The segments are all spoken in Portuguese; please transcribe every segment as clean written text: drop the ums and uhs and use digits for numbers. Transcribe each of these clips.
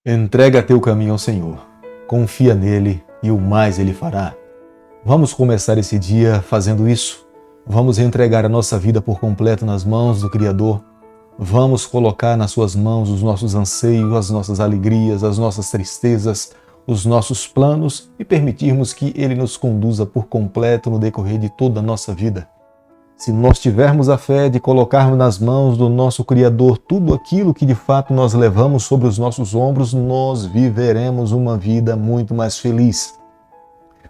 Entrega teu caminho ao Senhor, confia nele e o mais ele fará. Vamos começar esse dia fazendo isso. Vamos entregar a nossa vida por completo nas mãos do Criador. Vamos colocar nas suas mãos os nossos anseios, as nossas alegrias, as nossas tristezas, os nossos planos e permitirmos que Ele nos conduza por completo no decorrer de toda a nossa vida. Se nós tivermos a fé de colocarmos nas mãos do nosso Criador tudo aquilo que de fato nós levamos sobre os nossos ombros, nós viveremos uma vida muito mais feliz.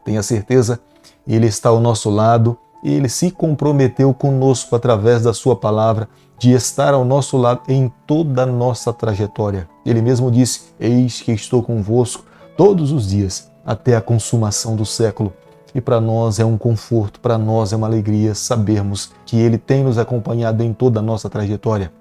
Tenha certeza, Ele está ao nosso lado, Ele se comprometeu conosco através da sua palavra de estar ao nosso lado em toda a nossa trajetória. Ele mesmo disse: eis que estou convosco todos os dias até a consumação do século. E para nós é um conforto, para nós é uma alegria sabermos que Ele tem nos acompanhado em toda a nossa trajetória.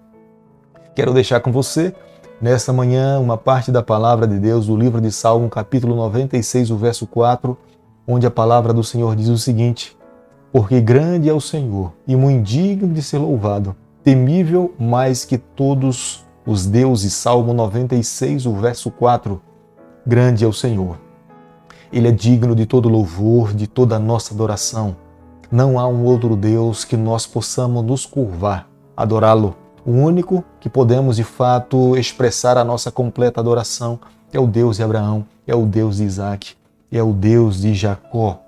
Quero deixar com você, nesta manhã, uma parte da palavra de Deus do livro de Salmo, capítulo 96, o verso 4, onde a palavra do Senhor diz o seguinte: porque grande é o Senhor e muito digno de ser louvado, temível mais que todos os deuses. Salmo 96, o verso 4. Grande é o Senhor. Ele é digno de todo louvor, de toda a nossa adoração. Não há um outro Deus que nós possamos nos curvar, adorá-lo. O único que podemos de fato expressar a nossa completa adoração é o Deus de Abraão, é o Deus de Isaac, é o Deus de Jacó.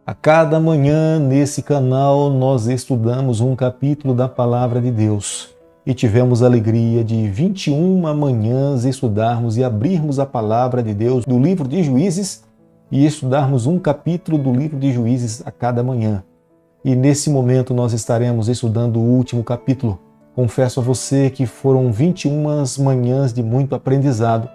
A cada manhã nesse canal nós estudamos um capítulo da Palavra de Deus e tivemos a alegria de 21 manhãs estudarmos e abrirmos a Palavra de Deus do livro de Juízes e estudarmos um capítulo do livro de Juízes a cada manhã. E nesse momento nós estaremos estudando o último capítulo. Confesso a você que foram 21 manhãs de muito aprendizado,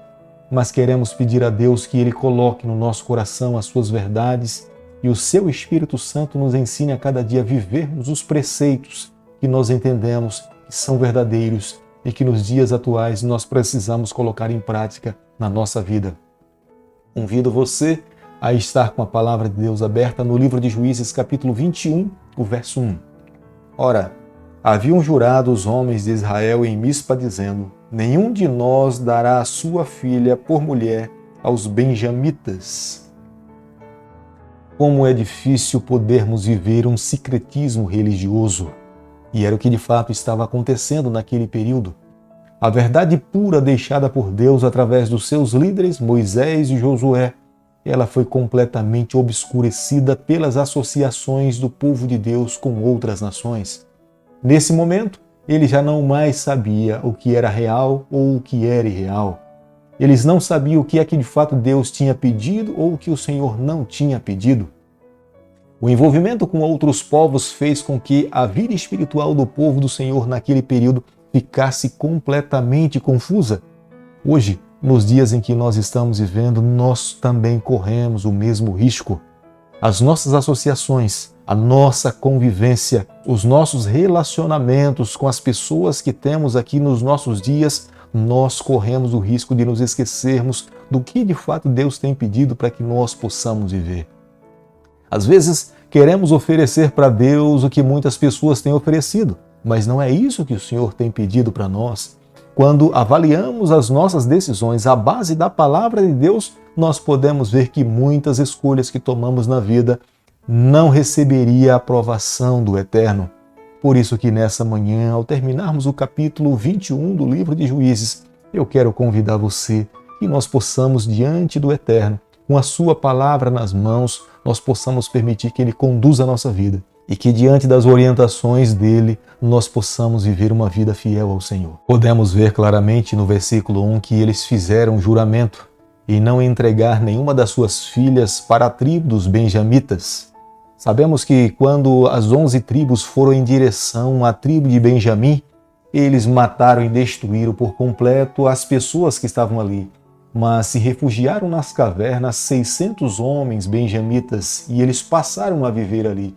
mas queremos pedir a Deus que Ele coloque no nosso coração as suas verdades e o seu Espírito Santo nos ensine a cada dia a vivermos os preceitos que nós entendemos que são verdadeiros e que nos dias atuais nós precisamos colocar em prática na nossa vida. Convido você a estar com a palavra de Deus aberta no livro de Juízes, capítulo 21, o verso 1. Ora, haviam jurado os homens de Israel em Mispa, dizendo: nenhum de nós dará a sua filha por mulher aos benjamitas. Como é difícil podermos viver um secretismo religioso. E era o que de fato estava acontecendo naquele período. A verdade pura deixada por Deus através dos seus líderes, Moisés e Josué, ela foi completamente obscurecida pelas associações do povo de Deus com outras nações. Nesse momento, ele já não mais sabia o que era real ou o que era irreal. Eles não sabiam o que é que de fato Deus tinha pedido ou o que o Senhor não tinha pedido. O envolvimento com outros povos fez com que a vida espiritual do povo do Senhor naquele período ficasse completamente confusa. Hoje, nos dias em que nós estamos vivendo, nós também corremos o mesmo risco. As nossas associações, a nossa convivência, os nossos relacionamentos com as pessoas que temos aqui nos nossos dias, nós corremos o risco de nos esquecermos do que de fato Deus tem pedido para que nós possamos viver. Às vezes, queremos oferecer para Deus o que muitas pessoas têm oferecido, mas não é isso que o Senhor tem pedido para nós. Quando avaliamos as nossas decisões à base da palavra de Deus, nós podemos ver que muitas escolhas que tomamos na vida não receberia a aprovação do Eterno. Por isso que nessa manhã, ao terminarmos o capítulo 21 do livro de Juízes, eu quero convidar você que nós possamos, diante do Eterno, com a sua palavra nas mãos, nós possamos permitir que Ele conduza a nossa vida e que diante das orientações dEle, nós possamos viver uma vida fiel ao Senhor. Podemos ver claramente no versículo 1 que eles fizeram juramento em não entregar nenhuma das suas filhas para a tribo dos benjamitas. Sabemos que quando as 11 tribos foram em direção à tribo de Benjamim, eles mataram e destruíram por completo as pessoas que estavam ali. Mas se refugiaram nas cavernas 600 homens benjamitas e eles passaram a viver ali.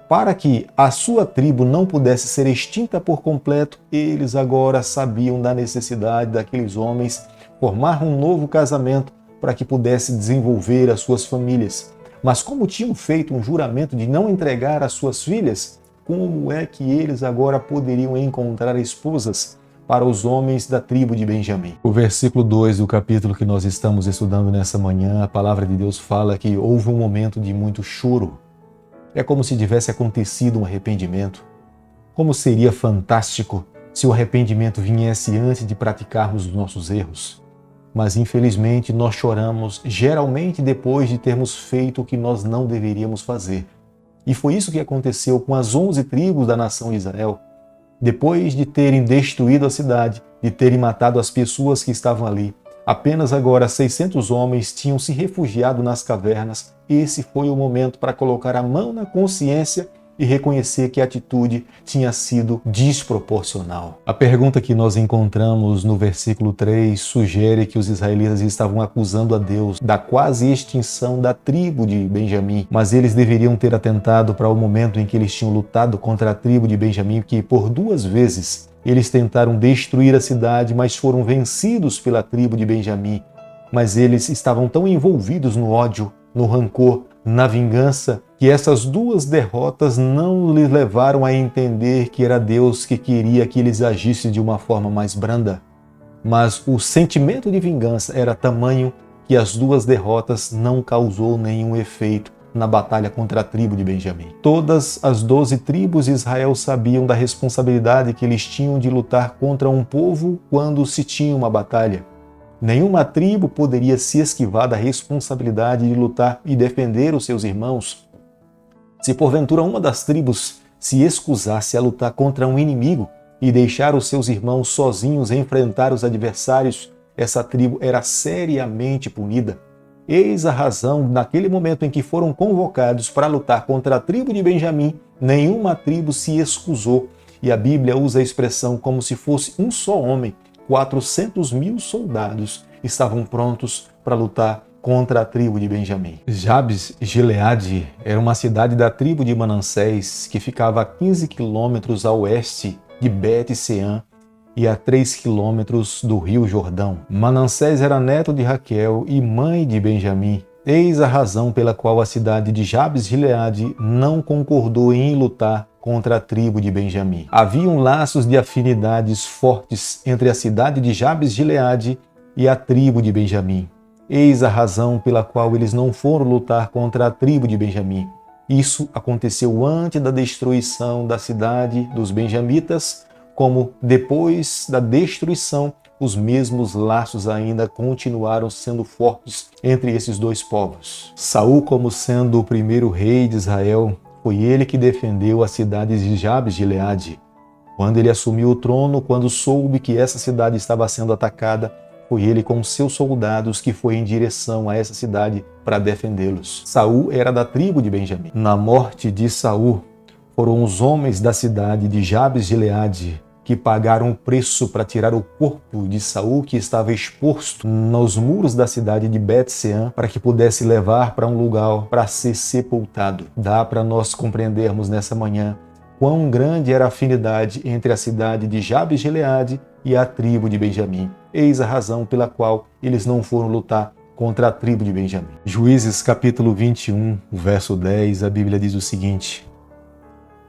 Para que a sua tribo não pudesse ser extinta por completo, eles agora sabiam da necessidade daqueles homens formar um novo casamento para que pudesse desenvolver as suas famílias. Mas como tinham feito um juramento de não entregar as suas filhas, como é que eles agora poderiam encontrar esposas? para os homens da tribo de Benjamim. O versículo 2 do capítulo que nós estamos estudando nessa manhã, a palavra de Deus fala que houve um momento de muito choro. É como se tivesse acontecido um arrependimento. Como seria fantástico se o arrependimento viesse antes de praticarmos os nossos erros. Mas infelizmente nós choramos geralmente depois de termos feito o que nós não deveríamos fazer. E foi isso que aconteceu com as 11 tribos da nação de Israel. Depois de terem destruído a cidade, de terem matado as pessoas que estavam ali, apenas agora 600 homens tinham se refugiado nas cavernas. Esse foi o momento para colocar a mão na consciência e reconhecer que a atitude tinha sido desproporcional. A pergunta que nós encontramos no versículo 3 sugere que os israelitas estavam acusando a Deus da quase extinção da tribo de Benjamim, mas eles deveriam ter atentado para o momento em que eles tinham lutado contra a tribo de Benjamim, que por 2 vezes eles tentaram destruir a cidade, mas foram vencidos pela tribo de Benjamim. Mas eles estavam tão envolvidos no ódio, no rancor, na vingança, que essas 2 derrotas não lhes levaram a entender que era Deus que queria que eles agissem de uma forma mais branda. Mas o sentimento de vingança era tamanho que as 2 derrotas não causou nenhum efeito na batalha contra a tribo de Benjamim. Todas as 12 tribos de Israel sabiam da responsabilidade que eles tinham de lutar contra um povo quando se tinha uma batalha. Nenhuma tribo poderia se esquivar da responsabilidade de lutar e defender os seus irmãos. Se porventura uma das tribos se escusasse a lutar contra um inimigo e deixar os seus irmãos sozinhos enfrentar os adversários, essa tribo era seriamente punida. Eis a razão, naquele momento em que foram convocados para lutar contra a tribo de Benjamim, nenhuma tribo se excusou. E a Bíblia usa a expressão como se fosse um só homem. 400.000 soldados estavam prontos para lutar contra a tribo de Benjamim. Jabes Gileade era uma cidade da tribo de Manassés que ficava a 15 quilômetros a oeste de Bet-Sean e a 3 quilômetros do rio Jordão. Manassés era neto de Raquel e mãe de Benjamim. Eis a razão pela qual a cidade de Jabes Gileade não concordou em lutar contra a tribo de Benjamim. Haviam laços de afinidades fortes entre a cidade de Jabes Gileade e a tribo de Benjamim. Eis a razão pela qual eles não foram lutar contra a tribo de Benjamim. Isso aconteceu antes da destruição da cidade dos benjamitas, como depois da destruição, os mesmos laços ainda continuaram sendo fortes entre esses 2 povos. Saul, como sendo o primeiro rei de Israel, foi ele que defendeu a cidade de Jabes Gileade. Quando ele assumiu o trono, quando soube que essa cidade estava sendo atacada, foi ele com seus soldados que foi em direção a essa cidade para defendê-los. Saul era da tribo de Benjamim. Na morte de Saul, foram os homens da cidade de Jabes Gileade que pagaram o preço para tirar o corpo de Saul, que estava exposto nos muros da cidade de Bet-Sean, para que pudesse levar para um lugar para ser sepultado. Dá para nós compreendermos nessa manhã quão grande era a afinidade entre a cidade de Jabes Gileade e a tribo de Benjamim. Eis a razão pela qual eles não foram lutar contra a tribo de Benjamim. Juízes capítulo 21, verso 10, a Bíblia diz o seguinte: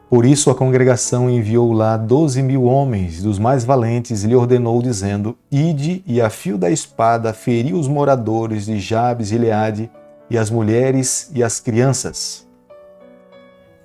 Por isso a congregação enviou lá 12.000 homens dos mais valentes e lhe ordenou, dizendo: Ide e a fio da espada feri os moradores de Jabes Gileade e as mulheres e as crianças.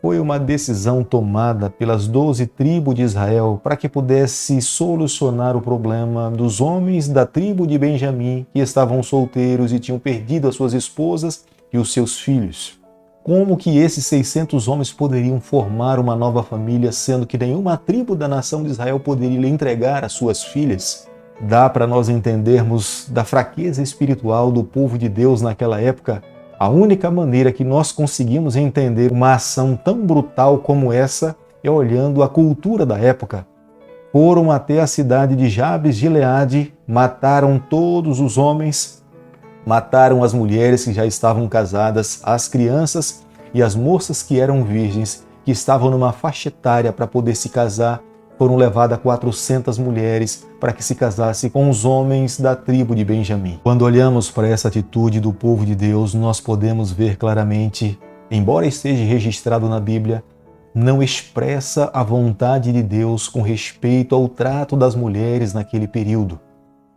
Foi uma decisão tomada pelas 12 tribos de Israel para que pudesse solucionar o problema dos homens da tribo de Benjamim que estavam solteiros e tinham perdido as suas esposas e os seus filhos. Como que esses 600 homens poderiam formar uma nova família, sendo que nenhuma tribo da nação de Israel poderia lhe entregar as suas filhas? Dá para nós entendermos da fraqueza espiritual do povo de Deus naquela época. A única maneira que nós conseguimos entender uma ação tão brutal como essa é olhando a cultura da época. Foram até a cidade de Jabes Gileade, mataram todos os homens, mataram as mulheres que já estavam casadas, as crianças e as moças que eram virgens, que estavam numa faixa etária para poder se casar. Foram levadas 400 mulheres para que se casassem com os homens da tribo de Benjamim. Quando olhamos para essa atitude do povo de Deus, nós podemos ver claramente, embora esteja registrado na Bíblia, não expressa a vontade de Deus com respeito ao trato das mulheres naquele período.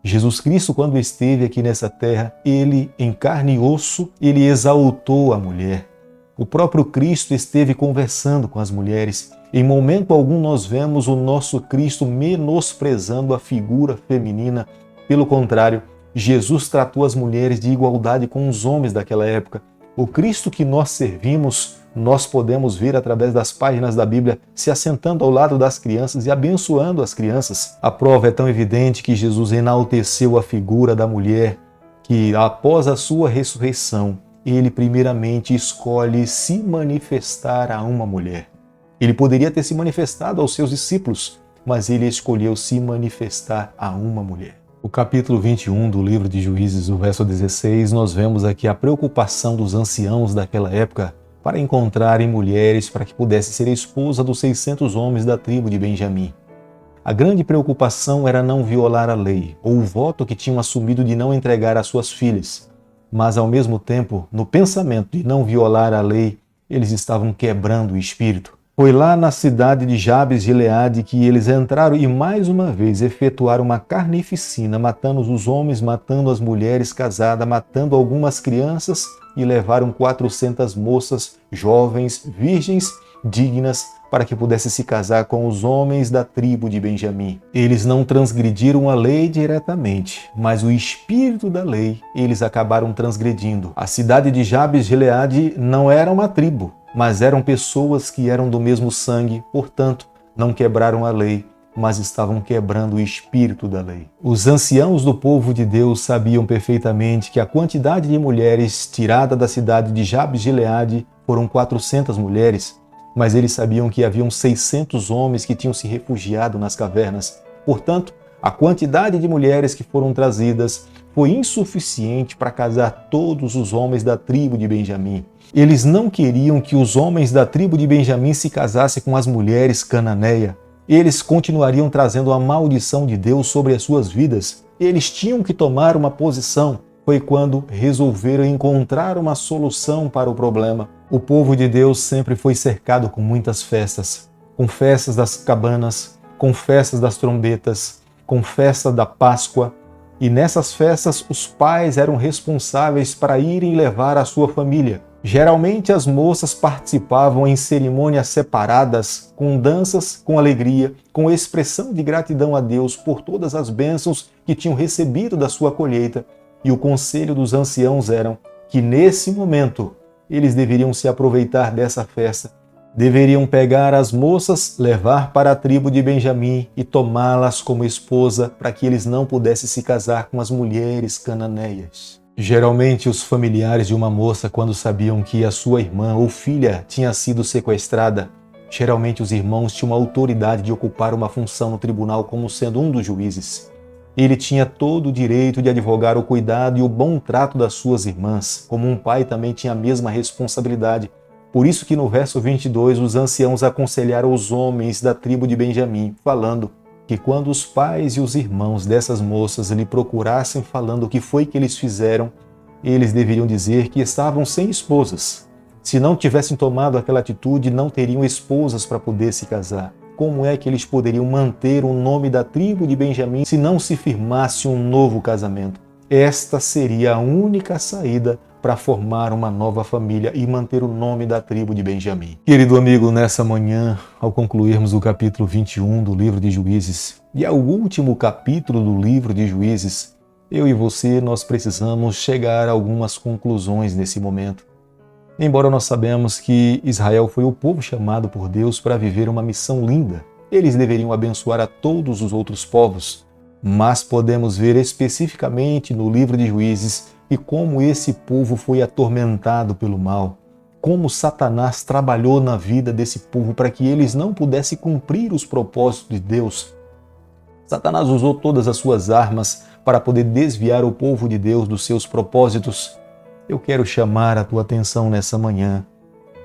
Jesus Cristo, quando esteve aqui nessa terra, ele, em carne e osso, ele exaltou a mulher. O próprio Cristo esteve conversando com as mulheres. Em momento algum nós vemos o nosso Cristo menosprezando a figura feminina. Pelo contrário, Jesus tratou as mulheres de igualdade com os homens daquela época. O Cristo que nós servimos, nós podemos ver através das páginas da Bíblia se assentando ao lado das crianças e abençoando as crianças. A prova é tão evidente que Jesus enalteceu a figura da mulher, que após a sua ressurreição, ele primeiramente escolhe se manifestar a uma mulher. Ele poderia ter se manifestado aos seus discípulos, mas ele escolheu se manifestar a uma mulher. O capítulo 21 do livro de Juízes, o verso 16, nós vemos aqui a preocupação dos anciãos daquela época para encontrarem mulheres para que pudesse ser esposa dos 600 homens da tribo de Benjamim. A grande preocupação era não violar a lei, ou o voto que tinham assumido de não entregar as suas filhas. Mas, ao mesmo tempo, no pensamento de não violar a lei, eles estavam quebrando o espírito. Foi lá na cidade de Jabes Gileade que eles entraram e mais uma vez efetuaram uma carnificina, matando os homens, matando as mulheres casadas, matando algumas crianças e levaram 400 moças jovens, virgens, dignas, para que pudessem se casar com os homens da tribo de Benjamim. Eles não transgrediram a lei diretamente, mas o espírito da lei eles acabaram transgredindo. A cidade de Jabes Gileade não era uma tribo, mas eram pessoas que eram do mesmo sangue, portanto, não quebraram a lei, mas estavam quebrando o espírito da lei. Os anciãos do povo de Deus sabiam perfeitamente que a quantidade de mulheres tirada da cidade de Jabes Gileade foram 400 mulheres, mas eles sabiam que haviam 600 homens que tinham se refugiado nas cavernas. Portanto, a quantidade de mulheres que foram trazidas foi insuficiente para casar todos os homens da tribo de Benjamim. Eles não queriam que os homens da tribo de Benjamim se casassem com as mulheres cananeias. Eles continuariam trazendo a maldição de Deus sobre as suas vidas. Eles tinham que tomar uma posição. Foi quando resolveram encontrar uma solução para o problema. O povo de Deus sempre foi cercado com muitas festas. Com festas das cabanas, com festas das trombetas, com festa da Páscoa. E nessas festas os pais eram responsáveis para irem levar a sua família. Geralmente as moças participavam em cerimônias separadas, com danças, com alegria, com expressão de gratidão a Deus por todas as bênçãos que tinham recebido da sua colheita. E o conselho dos anciãos era que nesse momento eles deveriam se aproveitar dessa festa. Deveriam pegar as moças, levar para a tribo de Benjamim e tomá-las como esposa para que eles não pudessem se casar com as mulheres cananeias. Geralmente, os familiares de uma moça, quando sabiam que a sua irmã ou filha tinha sido sequestrada, geralmente os irmãos tinham a autoridade de ocupar uma função no tribunal como sendo um dos juízes. Ele tinha todo o direito de advogar o cuidado e o bom trato das suas irmãs, como um pai também tinha a mesma responsabilidade. Por isso que no verso 22 os anciãos aconselharam os homens da tribo de Benjamim, falando que quando os pais e os irmãos dessas moças lhe procurassem falando o que foi que eles fizeram, eles deveriam dizer que estavam sem esposas. Se não tivessem tomado aquela atitude, não teriam esposas para poder se casar. Como é que eles poderiam manter o nome da tribo de Benjamim se não se firmasse um novo casamento? Esta seria a única saída para formar uma nova família e manter o nome da tribo de Benjamim. Querido amigo, nessa manhã, ao concluirmos o capítulo 21 do livro de Juízes, e é o último capítulo do livro de Juízes, eu e você, nós precisamos chegar a algumas conclusões nesse momento. Embora nós sabemos que Israel foi o povo chamado por Deus para viver uma missão linda, eles deveriam abençoar a todos os outros povos, mas podemos ver especificamente no livro de Juízes e como esse povo foi atormentado pelo mal, como Satanás trabalhou na vida desse povo para que eles não pudessem cumprir os propósitos de Deus. Satanás usou todas as suas armas para poder desviar o povo de Deus dos seus propósitos. Eu quero chamar a tua atenção nessa manhã.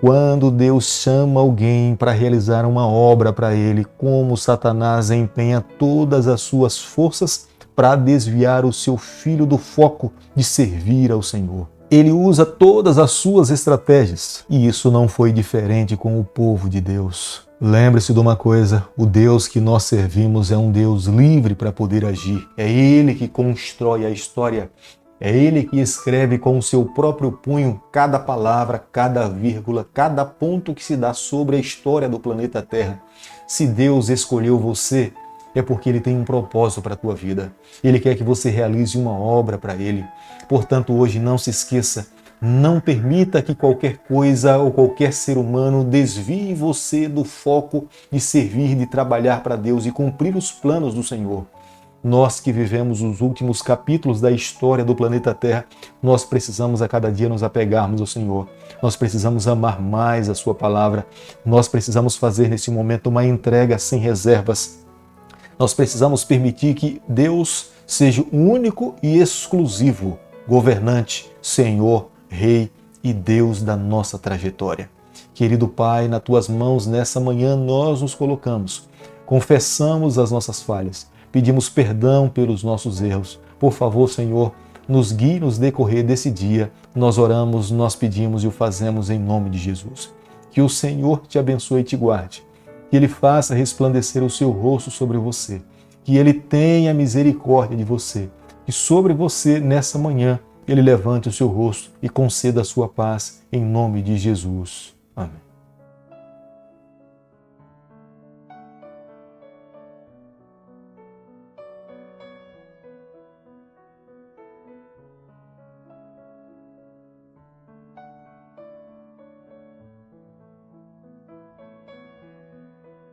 Quando Deus chama alguém para realizar uma obra para Ele, como Satanás empenha todas as suas forças para desviar o seu filho do foco de servir ao Senhor. Ele usa todas as suas estratégias. E isso não foi diferente com o povo de Deus. Lembre-se de uma coisa, o Deus que nós servimos é um Deus livre para poder agir. É Ele que constrói a história. É Ele que escreve com o seu próprio punho cada palavra, cada vírgula, cada ponto que se dá sobre a história do planeta Terra. Se Deus escolheu você, é porque Ele tem um propósito para a tua vida. Ele quer que você realize uma obra para Ele. Portanto, hoje não se esqueça, não permita que qualquer coisa ou qualquer ser humano desvie você do foco de servir, de trabalhar para Deus e cumprir os planos do Senhor. Nós que vivemos os últimos capítulos da história do planeta Terra, nós precisamos a cada dia nos apegarmos ao Senhor. Nós precisamos amar mais a Sua palavra. Nós precisamos fazer nesse momento uma entrega sem reservas. Nós precisamos permitir que Deus seja o único e exclusivo governante, Senhor, Rei e Deus da nossa trajetória. Querido Pai, nas Tuas mãos nessa manhã nós nos colocamos. Confessamos as nossas falhas. Pedimos perdão pelos nossos erros. Por favor, Senhor, nos guie no decorrer desse dia. Nós oramos, nós pedimos e o fazemos em nome de Jesus. Que o Senhor te abençoe e te guarde. Que Ele faça resplandecer o seu rosto sobre você. Que Ele tenha misericórdia de você. Que sobre você, nessa manhã, Ele levante o seu rosto e conceda a sua paz em nome de Jesus. Amém.